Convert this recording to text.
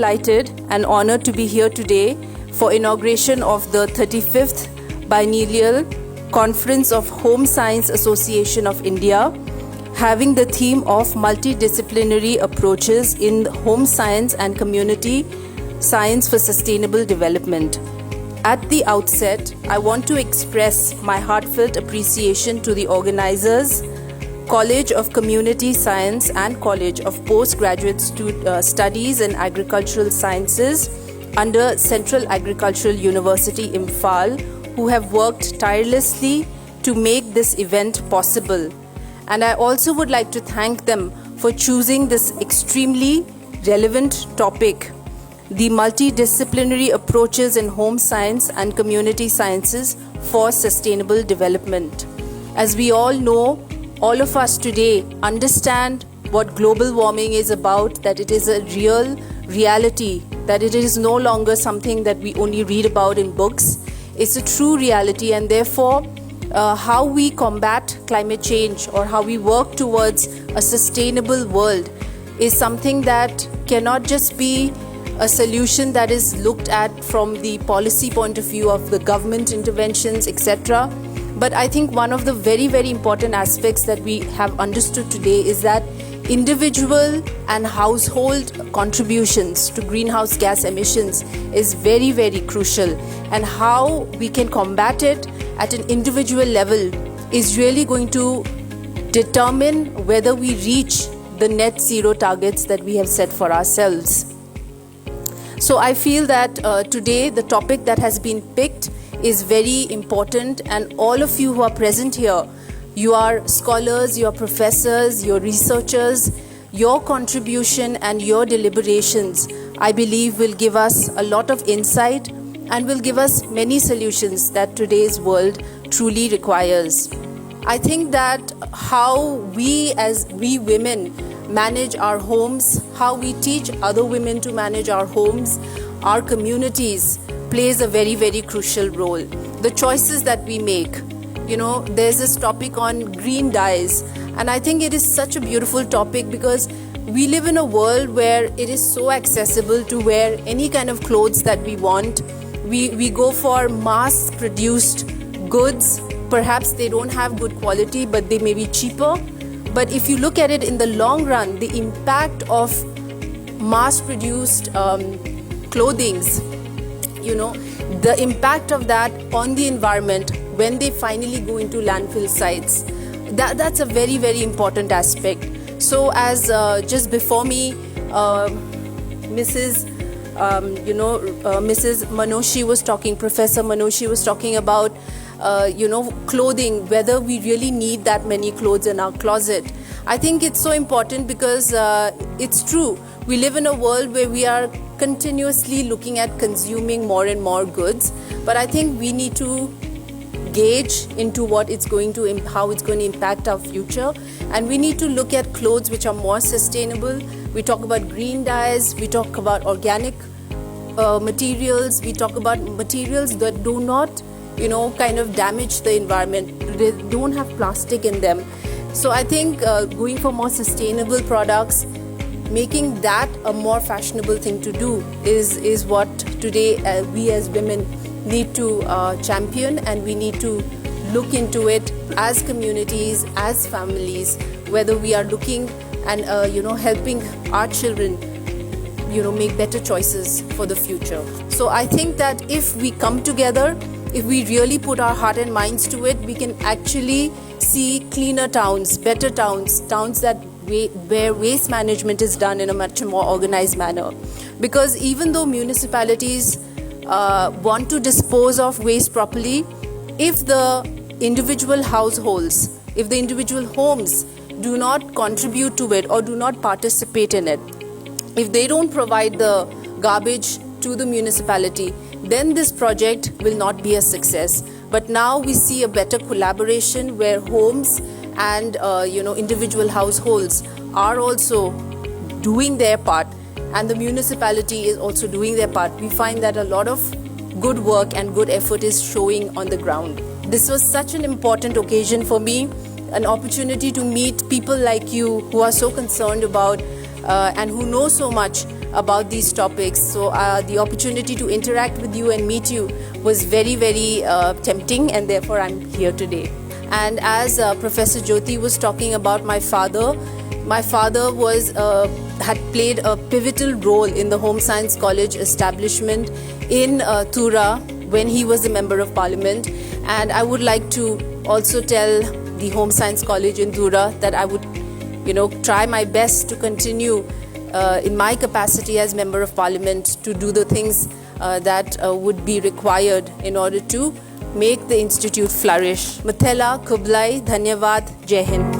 delighted and honored to be here today for inauguration of the 35th Biennial Conference of Home Science Association of India, having the theme of multidisciplinary approaches in home science and community science for sustainable development. At the outset, I want to express my heartfelt appreciation to the organizers, College of Community Science and College of Postgraduate Studies in Agricultural Sciences under Central Agricultural University, Imphal, who have worked tirelessly to make this event possible. And I also would like to thank them for choosing this extremely relevant topic, the multidisciplinary approaches in home science and community sciences for sustainable development. As we all know, all of us today understand what global warming is about, that it is a real reality, that it is no longer something that we only read about in books. It's a true reality, and therefore how we combat climate change or how we work towards a sustainable world is something that cannot just be a solution that is looked at from the policy point of view of the government interventions, etc. But I think one of the very, very important aspects that we have understood today is that individual and household contributions to greenhouse gas emissions is very, very crucial, and how we can combat it at an individual level is really going to determine whether we reach the net zero targets that we have set for ourselves. So I feel that today the topic that has been picked is very important, and all of you who are present here, you are scholars, you are professors, you are researchers. Your contribution and your deliberations, I believe, will give us a lot of insight and will give us many solutions that today's world truly requires. I think that how we as we women manage our homes, how we teach other women to manage our homes, our communities, plays a very, very crucial role. The choices that we make, there's this topic on green dyes, and I think it is such a beautiful topic because we live in a world where it is so accessible to wear any kind of clothes that we want. We go for mass-produced goods. Perhaps they don't have good quality, but they may be cheaper. But if you look at it in the long run, the impact of mass-produced clothings, the impact of that on the environment when they finally go into landfill sites, that's a very, very important aspect. So as just before me, Mrs. Manoshi was talking, Professor Manoshi was talking about clothing, whether we really need that many clothes in our closet. I think it's so important because it's true. We live in a world where we are continuously looking at consuming more and more goods, but I think we need to gauge into how it's going to impact our future, and we need to look at clothes which are more sustainable. We talk about green dyes, we talk about organic materials, we talk about materials that do not kind of damage the environment. They don't have plastic in them. So I think going for more sustainable products, making that a more fashionable thing to do is what today we as women need to champion, and we need to look into it as communities, as families, whether we are looking and helping our children make better choices for the future. So I think that if we come together, if we really put our heart and minds to it, we can actually see cleaner towns, better towns that where waste management is done in a much more organized manner. Because even though municipalities want to dispose of waste properly, if the individual households, if the individual homes do not contribute to it or do not participate in it, if they don't provide the garbage to the municipality, then this project will not be a success. But now we see a better collaboration where homes and individual households are also doing their part, and the municipality is also doing their part. We find that a lot of good work and good effort is showing on the ground. This was such an important occasion for me, an opportunity to meet people like you who are so concerned about and who know so much about these topics. So the opportunity to interact with you and meet you was very, very tempting, and therefore I'm here today. And as Professor Jyoti was talking about my father was had played a pivotal role in the Home Science College establishment in Tura when he was a Member of Parliament. And I would like to also tell the Home Science College in Tura that I would try my best to continue in my capacity as Member of Parliament to do the things that would be required in order to make the institute flourish. Mathela, Kublai, Dhanyavad, Jai Hind.